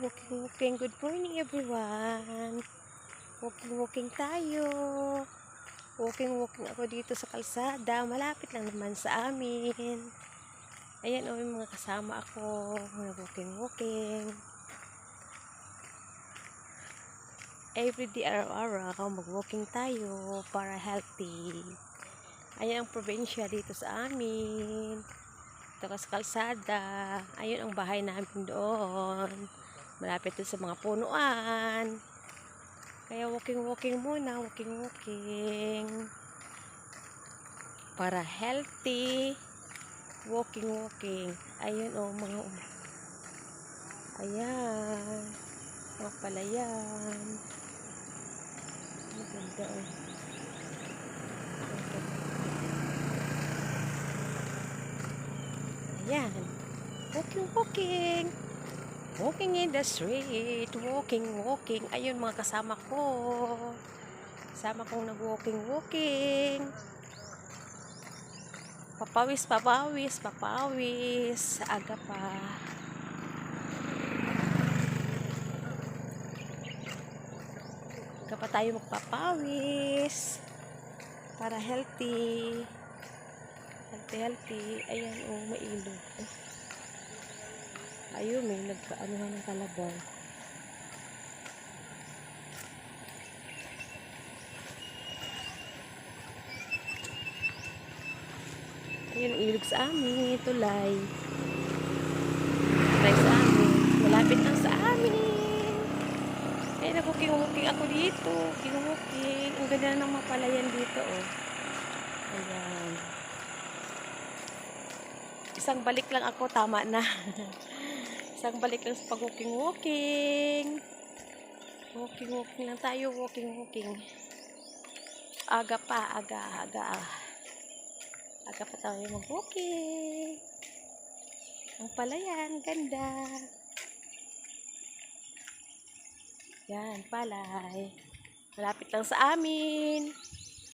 Walking. Good morning everyone. Walking tayo. Walking ako dito sa kalsada. Malapit lang naman sa amin. Ayan o, yung mga kasama ako. Walking. Everyday araw-araw mag-walking tayo para healthy. Ayan ang probinsya dito sa amin. Ito sa kalsada. Ayun ang bahay namin doon. Malapit doon sa mga punuan. Kaya walking muna. Walking. Para healthy. Walking. Ayun o, mga ayan. Mga palayan. Maganda o. Ayan. Walking in the street. Walking. Ayun mga kasama ko. Kasama kong nag-walking. Papawis. Aga pa. Aga pa tayo magpapawis. Para healthy. Ayan o, mailog. Ayun, may nagkaanuhan ng kalabaw. Ayun, ilog sa amin. Tulay sa amin. Malapit lang sa amin. Ayun, nag-walking ako dito. Ang ganda ng mga palayan dito, oh. Ayan. Isang balik lang ako, tama na. Isang balik lang sa pag-walking. Walking lang tayo, walking. Aga pa tayo mag-walking. Ang palayan, ganda. Yan, palay. Malapit lang sa amin.